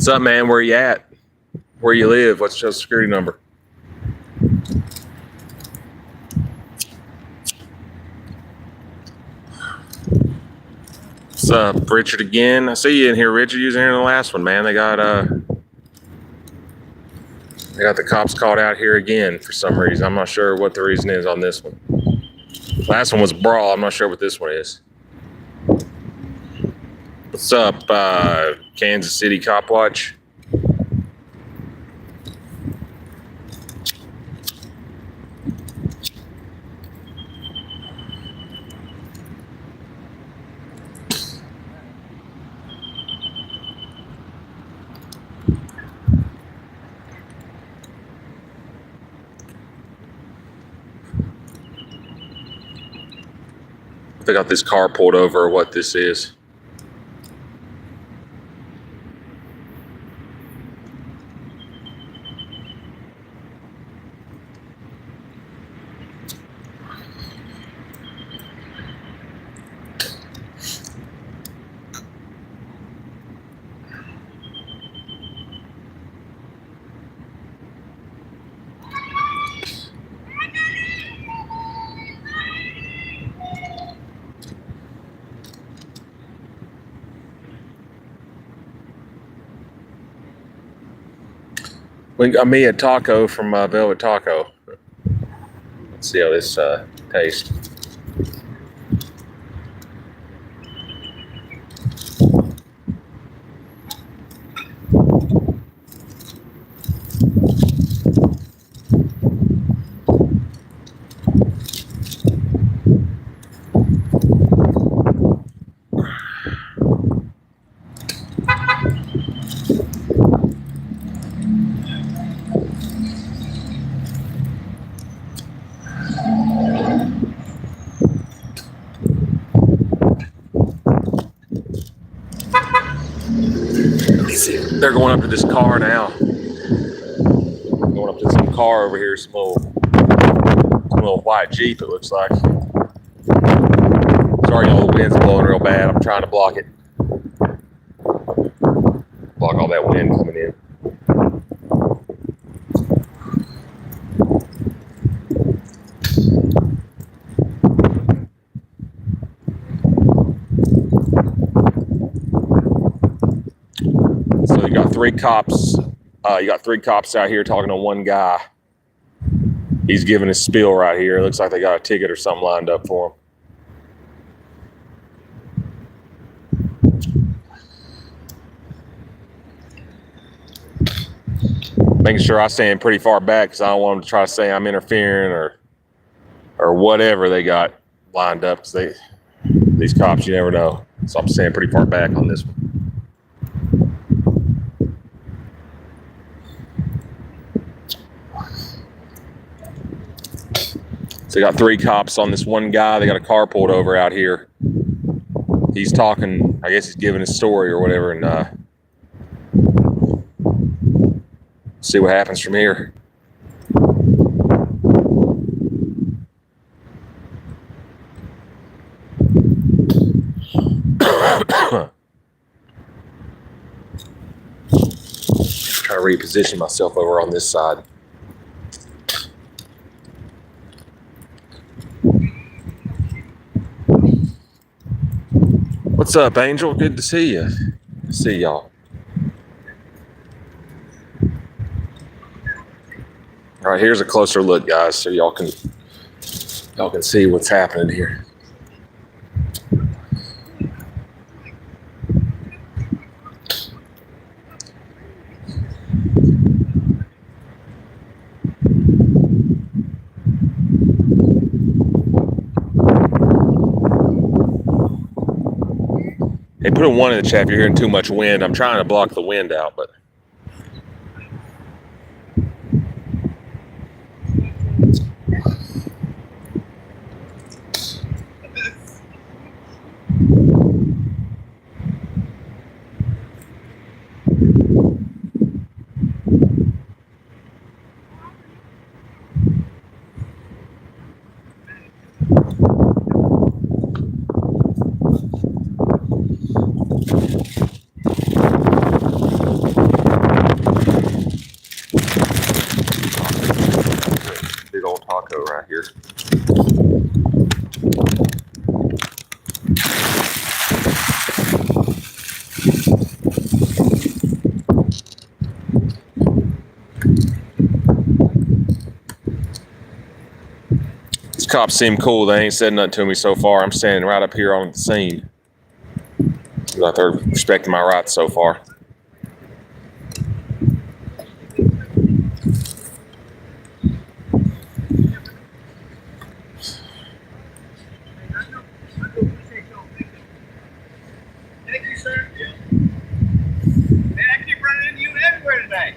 up, man? Where you at? Where you live? What's your security number? What's up, Richard again? I see you in here, Richard. You was in here in the last one, man. They got the cops called out here again for some reason. I'm not sure what the reason is on this one. Last one was a brawl. I'm not sure what this one is. What's up, Kansas City Cop Watch? They got this car pulled over, or what this is. We got me a taco from Velvet Taco. Let's see how this tastes. They're going up to this car now. Going up to some car over here, some little white Jeep, it looks like. Sorry, all the wind's blowing real bad. I'm trying to block it. Block all that wind coming in. So you got three cops. You got three cops out here talking to one guy. He's giving his spiel right here. It looks like they got a ticket or something lined up for him. Making sure I stand pretty far back because I don't want them to try to say I'm interfering or whatever they got lined up. Because these cops, you never know. So I'm standing pretty far back on this one. So they got three cops on this one guy. They got a car pulled over out here. He's talking, I guess he's giving his story or whatever, and see what happens from here. Try to reposition myself over on this side. What's up, Angel? Good to see you. See y'all. All right, here's a closer look, guys, so y'all can see what's happening here. Hey, put a 1 in the chat if you're hearing too much wind. I'm trying to block the wind out, but out here. These cops seem cool. They ain't said nothing to me so far. I'm standing right up here on the scene. Like they're respecting my rights so far. Thank you, sir. Man, I keep running into you everywhere today.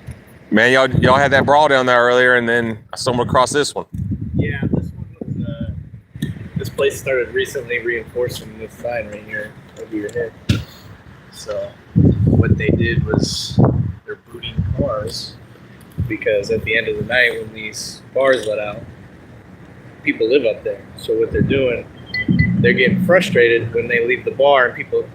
Man, y'all had that brawl down there earlier, and then I stumbled across this one. Yeah, this one was, this place started recently reinforcing this sign right here over your head. So what they did was they're booting cars because at the end of the night when these bars let out, people live up there. So what they're doing, they're getting frustrated when they leave the bar, and people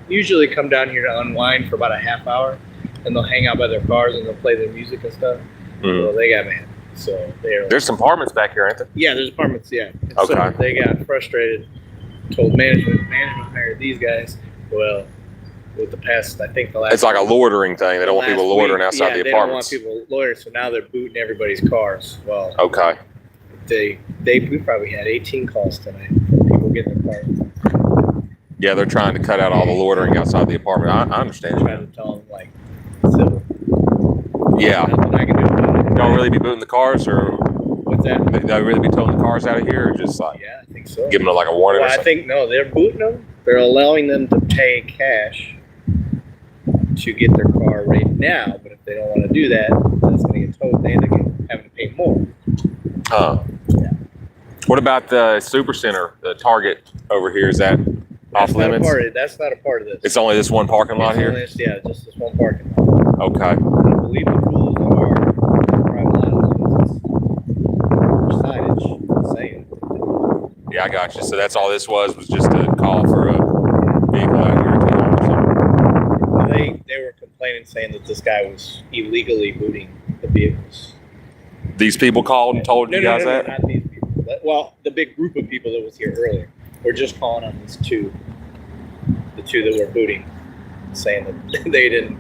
usually come down here to unwind for about a half hour, and they'll hang out by their cars and they'll play their music and stuff. Well, they got mad. So there's some apartments back here, ain't there? Yeah, there's apartments, yeah. And okay. So they got frustrated, told management hired these guys. Well, with the past, I think the last... It's like a loitering thing. They don't want people loitering outside the apartments. They don't want people loitering, so now they're booting everybody's cars. Well, okay. We probably had 18 calls tonight from people getting their cars. Yeah, they're trying to cut out all the loitering outside the apartment. I understand. Trying to tell them, like, civil. Yeah. Nothing I can do about it. Don't really be booting the cars, or... What's that? They really be towing the cars out of here, or just like... Yeah, I think so. Giving them like a warning or something? I think, no, they're booting them. They're allowing them to pay cash to get their car right now, but if they don't want to do that, that's going to get towed. They end up having to pay more. Yeah. What about the super center, the Target over here? Is that off limits? That's not a part of this. It's only this one parking lot here? Yeah, just this one parking lot. Okay. I believe the rules are private lot signage saying. Yeah, I got you. So that's all this was just a call for a vehicle out here or something? They were complaining, saying that this guy was illegally booting the vehicles. These people called and told you guys that? Not these people. Well, the big group of people that was here earlier. We're just calling on these two. The two that were booting, saying that they didn't.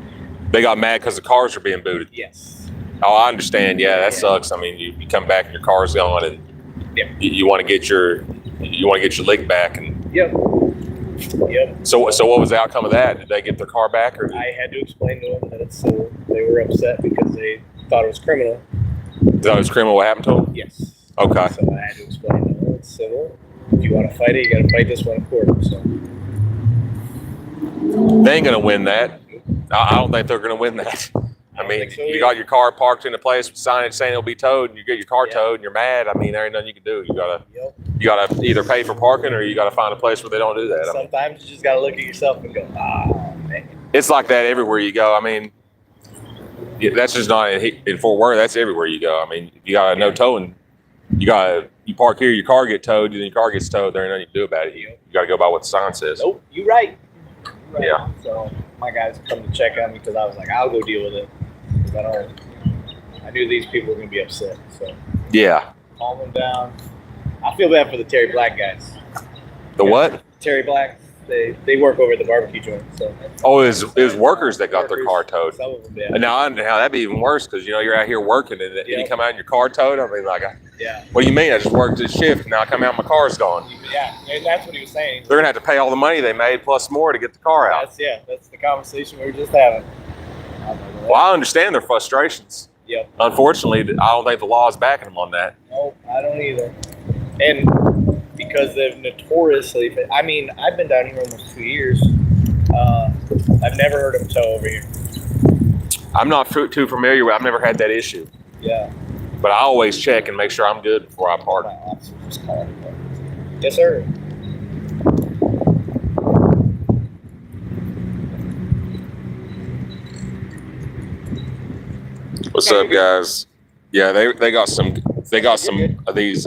They got mad because the cars were being booted? Yes. Oh, I understand. Yeah, that sucks. I mean, you come back and your car's gone, and you want to get your lick back. And Yep. So what was the outcome of that? Did they get their car back, or? I had to explain to them that it's civil. They were upset because they thought it was criminal. Thought it was criminal? What happened to them? Yes. Okay. So I had to explain to them it's civil. If you want to fight it, you got to fight this one in court. So they ain't gonna win that. I don't think they're gonna win that. I mean, so you got your car parked in a place with signage saying it'll be towed, and you get your car towed, and you're mad. I mean, there ain't nothing you can do. You gotta either pay for parking, or you gotta find a place where they don't do that. Sometimes you just gotta look at yourself and go, "Ah, man." It's like that everywhere you go. I mean, that's just not in Fort Worth. That's everywhere you go. I mean, you got no towing. You park here, your car get towed, then your car gets towed. There ain't nothing you can do about it. You got to go by what the sign says. Nope, you're right. Yeah. So my guys come to check on me because I was like, I'll go deal with it. I knew these people were gonna be upset. So yeah. Calm them down. I feel bad for the Terry Black guys. The what? Terry Black. They work over at the barbecue joint. So. Oh, it was workers that got their car towed. Some of them, yeah. And now that'd be even worse because you're out here working and you come out and your car towed. I mean, like, what do you mean? I just worked this shift and now I come out and my car's gone. Yeah, and that's what he was saying. They're gonna have to pay all the money they made plus more to get the car out. That's the conversation we were just having. Well, I understand their frustrations. Yep. Unfortunately, I don't think the law is backing them on that. No, I don't either. And because they've notoriously, I mean, I've been down here almost 2 years. I've never heard them tow over here. I'm not too familiar with. I've never had that issue. Yeah. But I always check and make sure I'm good before I park. My officer just called me. Yes, sir. What's up, guys? Yeah, they got some of these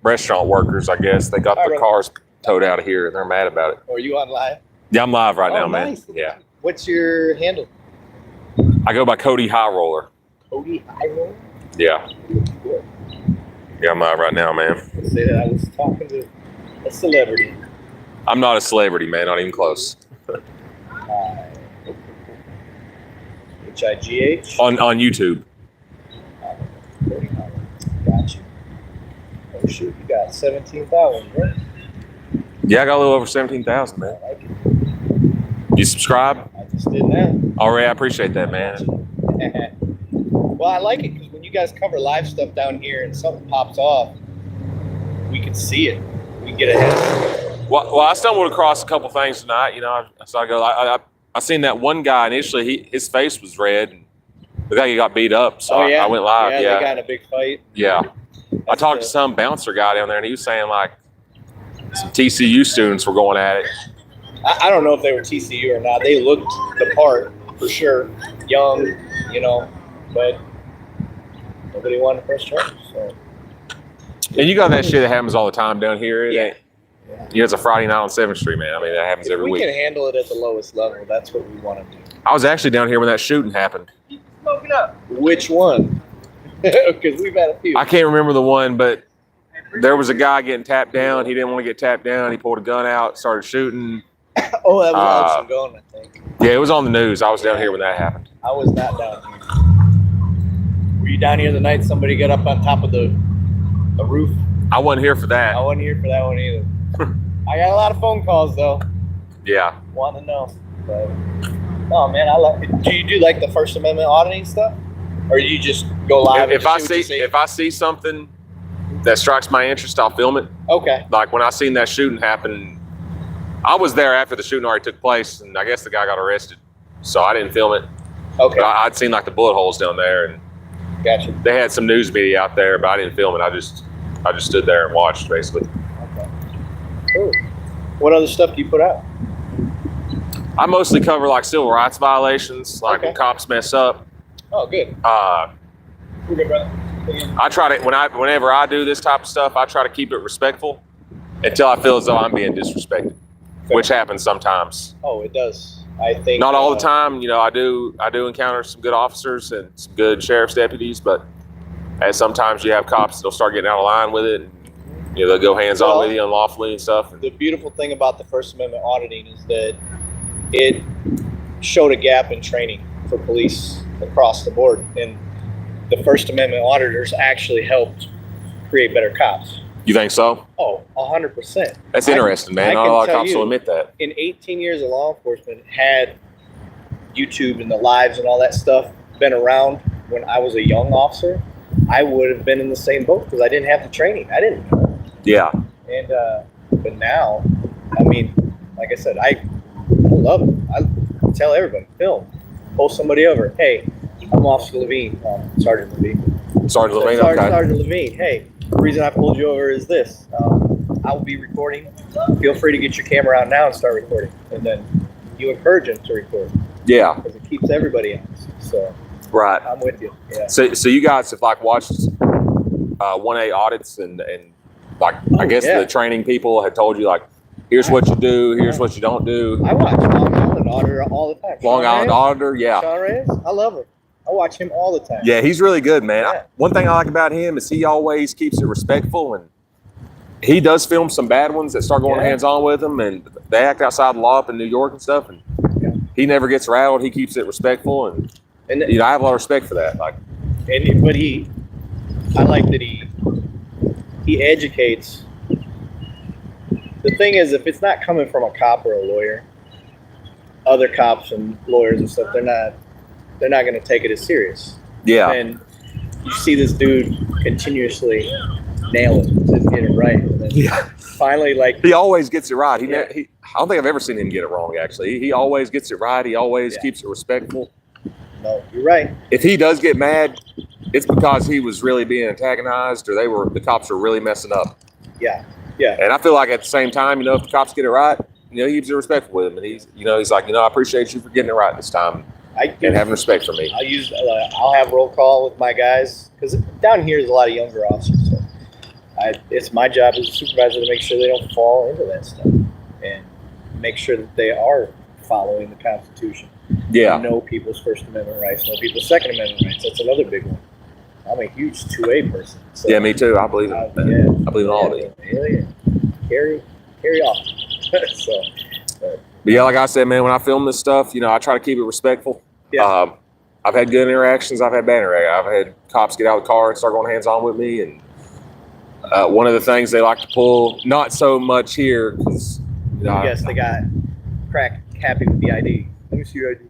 restaurant workers. I guess they got their cars towed out of here and they're mad about it. Are you on live? Yeah, I'm live right now, nice. man. Yeah. What's your handle? I go by Cody High Roller. Cody High Roller? Yeah. Good. Yeah, I'm out right now, man. Let's say that I was talking to a celebrity. I'm not a celebrity, man. Not even close. HIGH? On YouTube. Got you. Oh, shoot. You got 17,000, right? Yeah, I got a little over 17,000, man. I like it. You subscribe? I just did that. All right, I appreciate that, man. Well, I like it because when you guys cover live stuff down here and something pops off, we can see it. We can get ahead. Well, I stumbled across a couple things tonight. You know, so I go. I seen that one guy initially. His face was red. And the guy got beat up. So I went live. Yeah, they got in a big fight. Yeah. I talked to some bouncer guy down there, and he was saying like some TCU students were going at it. I don't know if they were TCU or not. They looked the part for sure, young, you know, but nobody wanted to press charges. So. And you got that shit that happens all the time down here. Yeah. You know, it's a Friday night on 7th Street, man. I mean, that happens every week. We can handle it at the lowest level. That's what we want to do. I was actually down here when that shooting happened. Keep smoking up. Which one? Because we've had a few. I can't remember the one, but there was a guy getting tapped down. He didn't want to get tapped down. He pulled a gun out, started shooting. Oh, that was Alex and Gone, I think. Yeah, it was on the news. I was down here when that happened. I was not down here. Were you down here the night somebody got up on top of the roof? I wasn't here for that. I wasn't here for that one either. I got a lot of phone calls though. Yeah. Want to know. But, oh man, I like. Do you do like the First Amendment auditing stuff, or you just go live? If I see something that strikes my interest, I'll film it. Okay. Like when I seen that shooting happen, I was there after the shooting already took place, and I guess the guy got arrested, so I didn't film it. Okay. But I'd seen like the bullet holes down there, and gotcha. They had some news media out there, but I didn't film it. I just stood there and watched, basically. Okay. Cool. What other stuff do you put out? I mostly cover like civil rights violations, like when cops mess up. Oh, good. We're good, brother. I try to whenever I do this type of stuff, I try to keep it respectful until I feel as though I'm being disrespected, which happens sometimes. Oh, it does. I think not all the time. You know, I do encounter some good officers and some good sheriff's deputies, but sometimes you have cops that'll start getting out of line with it. And, you know, they'll go hands-on with you unlawfully and stuff. The beautiful thing about the First Amendment auditing is that it showed a gap in training for police across the board, and the First Amendment auditors actually helped create better cops. You think so? Oh, 100%. That's interesting, man. Not a lot of cops will admit that. In 18 years of law enforcement, had YouTube and the lives and all that stuff been around when I was a young officer, I would have been in the same boat because I didn't have the training. I didn't know. Yeah. And but now, I mean, like I said, I love it. I tell everybody, film, pull somebody over. Hey, I'm Officer Lavigne, Sergeant Lavigne. Sergeant Lavigne, okay. Sergeant Lavigne. Hey, the reason I pulled you over is this. I will be recording. Feel free to get your camera out now and start recording. And then you encourage them to record. Yeah. Because it keeps everybody honest. So right. I'm with you. Yeah. So you guys have like watched 1A audits and like I guess the training people had told you like, here's what you do, here's what you don't do. I watch Long Island Auditor all the time. Long Island Auditor, yeah. Sean Reyes, I love her. I watch him all the time. Yeah, he's really good, man. Yeah. One thing I like about him is he always keeps it respectful, and he does film some bad ones that start going hands-on with them, and they act outside the law up in New York and stuff, and he never gets rattled. He keeps it respectful, and you know, I have a lot of respect for that. Like, but I like that he educates. The thing is, if it's not coming from a cop or a lawyer, other cops and lawyers and stuff, they're not going to take it as serious. Yeah. And you see this dude continuously nail it, just get it right. And then finally, like, he always gets it right. I don't think I've ever seen him get it wrong. Actually, he always gets it right. He always keeps it respectful. No, you're right. If he does get mad, it's because he was really being antagonized, or the cops were really messing up. Yeah. Yeah. And I feel like at the same time, you know, if the cops get it right, you know, he keeps it respectful with him, and he's like, you know, I appreciate you for getting it right this time and having respect for me. I'll have roll call with my guys because down here is a lot of younger officers. So it's my job as a supervisor to make sure they don't fall into that stuff and make sure that they are following the Constitution. Yeah. Know people's First Amendment rights, know people's Second Amendment rights. That's another big one. I'm a huge 2A person. So, Yeah, me too. I believe it. I believe in all of it. Yeah. Carry on. So, But yeah, like I said, man, when I film this stuff, you know, I try to keep it respectful. Yeah. I've had good interactions. I've had bad interactions. I've had cops get out of the car and start going hands-on with me. And one of the things they like to pull, not so much here, because, you know, yes, they got crack happy with the ID. Let me see your ID.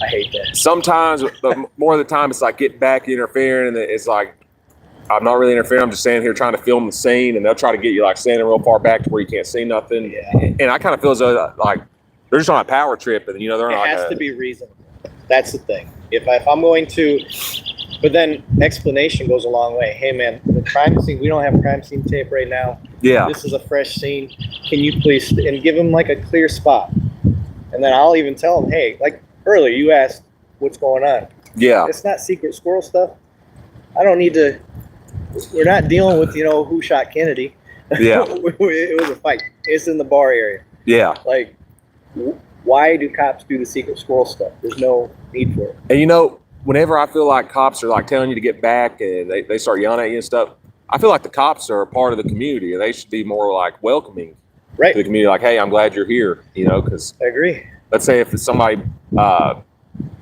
I hate that. Sometimes, but more of the time, it's like get back interfering, and it's like, I'm not really interfering. I'm just standing here trying to film the scene, and they'll try to get you like standing real far back to where you can't see nothing. Yeah. And I kind of feel as though like they're just on a power trip, and you know they're It not. has to be reasonable. That's the thing. If I'm going to, but then explanation goes a long way. Hey man, the crime scene. We don't have crime scene tape right now. Yeah. This is a fresh scene. Can you please and give them like a clear spot, and then I'll even tell them, hey, like earlier you asked what's going on. Yeah. It's not secret squirrel stuff. I don't need to. We're not dealing with who shot Kennedy. Yeah. It was a fight. It's in the bar area. Yeah. Like, why do cops do the secret squirrel stuff? There's no need for it. And you know, whenever I feel like cops are like telling you to get back and they start yelling at you and stuff, I feel like the cops are a part of the community and they should be more like welcoming Right. to the community. Like, hey, I'm glad you're here. You know, because I agree. let's say if somebody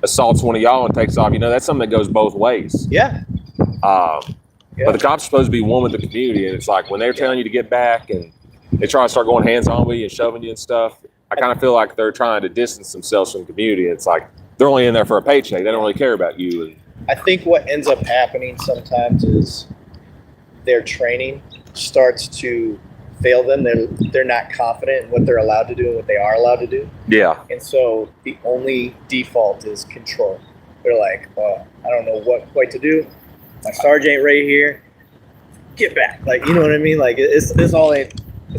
assaults one of y'all and takes off, you know, that's something that goes both ways. Yeah. But the cops are supposed to be one with the community, and it's like when they're telling you to get back and they try to start going hands-on with you and shoving you and stuff, I kind of feel like they're trying to distance themselves from the community. It's like they're only in there for a paycheck. They don't really care about you. And I think what ends up happening sometimes is their training starts to fail them. They're not confident in what they're allowed to do and what they are allowed to do. yeah, And so the only default is control. They're like, well, I don't know what quite to do. My sergeant right here. Get back. Like, you know what I mean? Like it's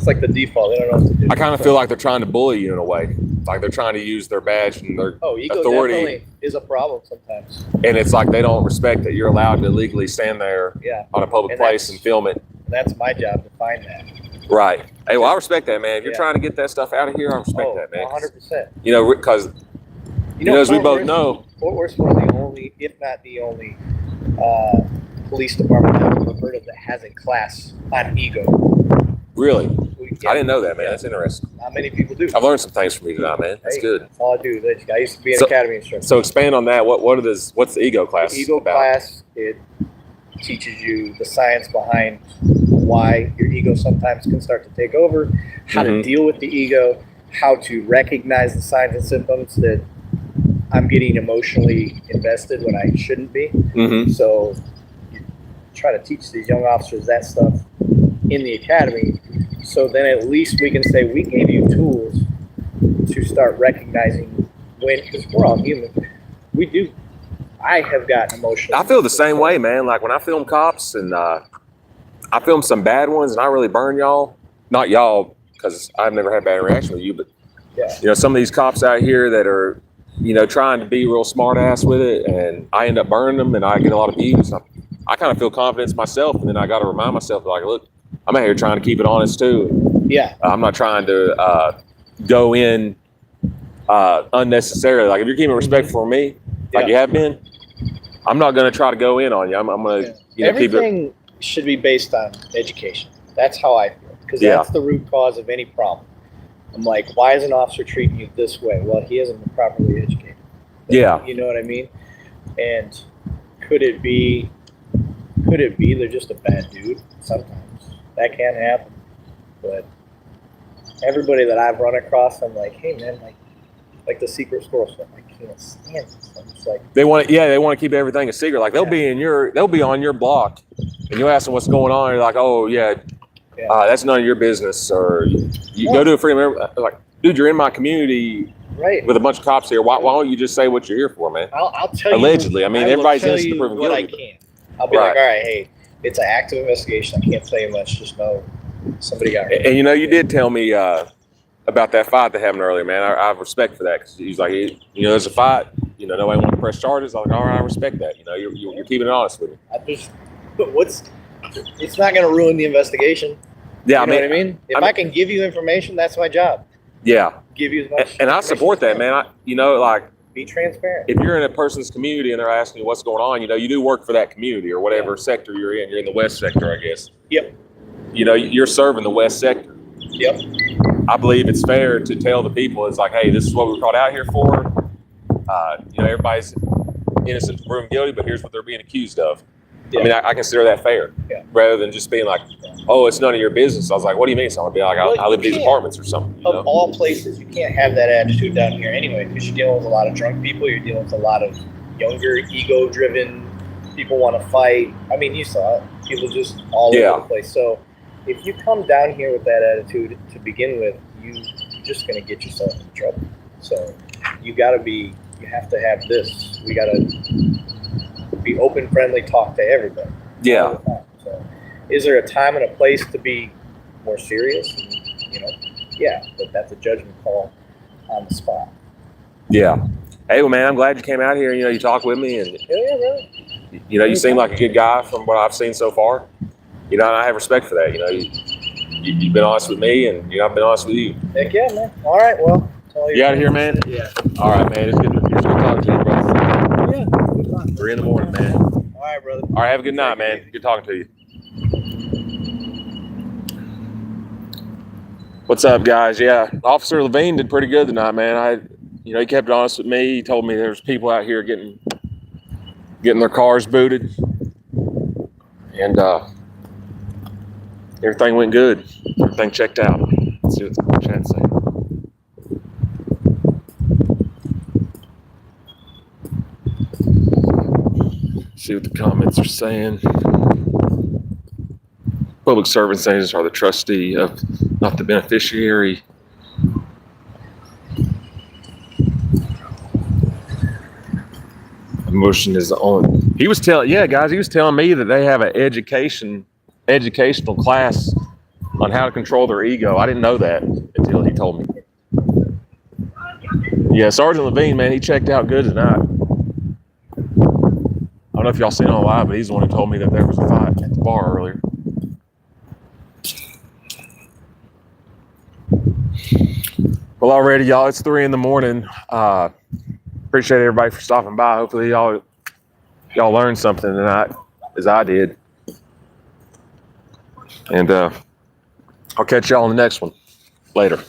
like the default. They don't know what to do. I kind of feel like they're trying to bully you in a way. Like they're trying to use their badge and their ego authority. definitely is a problem sometimes. And it's like they don't respect that you're allowed to legally stand there on a public place and film it. And that's my job to find that. Right. Hey, well, I respect that, man. If you're trying to get that stuff out of here, I respect that, man. 100%. You know, because as we both know, Fort Worth's one of the only, if not the only, police department I've ever heard of that has a class on ego. really, I didn't know that, man. That's interesting. Not many people do. I've learned some things from you tonight, man. That's good. That's all I do. I used to be an academy instructor. So expand on that. What's the ego class The ego about? class, it teaches you the science behind why your ego sometimes can start to take over, how to deal with the ego, how to recognize the signs and symptoms that I'm getting emotionally invested when I shouldn't be. So you try to teach these young officers that stuff in the academy, so then at least we can say we gave you tools to start recognizing when, because we're all human. I have gotten emotional. I feel the same way, man. Like when I film cops and I film some bad ones and I really burn y'all. Not y'all, because I've never had bad reaction with you, but you know, some of these cops out here that are, you know, trying to be real smart ass with it, and I end up burning them and I get a lot of views. I kind of feel confidence myself, and then I got to remind myself, like, look, I'm out here trying to keep it honest too. Yeah. I'm not trying to go in unnecessarily. Like if you're keeping respect for me, like you have been, I'm not going to try to go in on you. I'm going to, you know, keep it. Everything should be based on education. That's how I feel, because that's the root cause of any problem. I'm like, why is an officer treating you this way? Well, he hasn't been properly educated. Yeah. You know what I mean? And could it be they're just a bad dude? Sometimes that can happen. But everybody that I've run across, I'm like, hey man, like the secret squirrel stuff, I can't stand this. I'm just like, they want to keep everything a secret. Like they'll be on your block, and you ask them what's going on. And you're like, oh yeah, that's none of your business. Or you go to a free member. Like, dude, you're in my community, right? With a bunch of cops here. Why don't you just say what you're here for, man? I'll tell you. Allegedly, I mean, everybody's innocent to proven what guilty. I can. I'll be like, all right, hey, it's an active investigation. I can't tell you much. Just know somebody got hurt. And you know, you did tell me about that fight that happened earlier, man. I have respect for that, because he's like, you know, there's a fight. You know, nobody wants to press charges. I'm like, all right, I respect that. You know, you're keeping it honest with me. It's not going to ruin the investigation. Yeah, you know what I mean? If I can give you information, that's my job. Yeah. Give you as much. And I support that, man. You know, like Be transparent. If you're in a person's community and they're asking you what's going on, you do work for that community or whatever sector you're in. You're in the West sector, I guess. Yep. You're serving the West sector. Yep. I believe it's fair to tell the people, it's like, hey, this is what we're called out here for. Everybody's innocent, proven guilty, but here's what they're being accused of. Yeah. I mean, I consider that fair, rather than just being like, oh, it's none of your business. I was like, what do you mean? So I'm gonna be like, I live in these apartments or something. Of all places, you can't have that attitude down here anyway, because you're dealing with a lot of drunk people. You're dealing with a lot of younger, ego-driven people want to fight. I mean, you saw it. People just all over the place. So if you come down here with that attitude to begin with, you're just gonna get yourself in trouble. So you have to have this. We gotta be open, friendly, talk to everybody. Yeah. So, is there a time and a place to be more serious? Yeah, but that's a judgment call on the spot. Yeah. Hey, well, man, I'm glad you came out here. You talked with me, and you seem like a good guy from what I've seen so far. And I have respect for that. You've been honest with me, and I've been honest with you. Heck yeah, man. All right, well. You out of here, man? Yeah. All right, man. It's good talking to you, bro. Yeah. Good luck. 3 a.m, man. All right, brother. All right, have a good night, man. Good talking to you. What's up, guys? Yeah, Officer Lavigne did pretty good tonight, man. He kept it honest with me. He told me there's people out here getting their cars booted, and everything went good. Everything checked out. Let's see what the chat's saying. See what the comments are saying. Public servants are the trustee of, not the beneficiary. Emotion is the only. He was telling me that they have an educational class on how to control their ego. I didn't know that until he told me. Yeah, Sergeant Lavigne, man, he checked out good tonight. I don't know if y'all seen it on live, but he's the one who told me that there was a fight at the bar earlier. Well, already, y'all, it's 3 a.m. Appreciate everybody for stopping by. Hopefully, y'all learned something tonight, as I did. And I'll catch y'all on the next one. Later.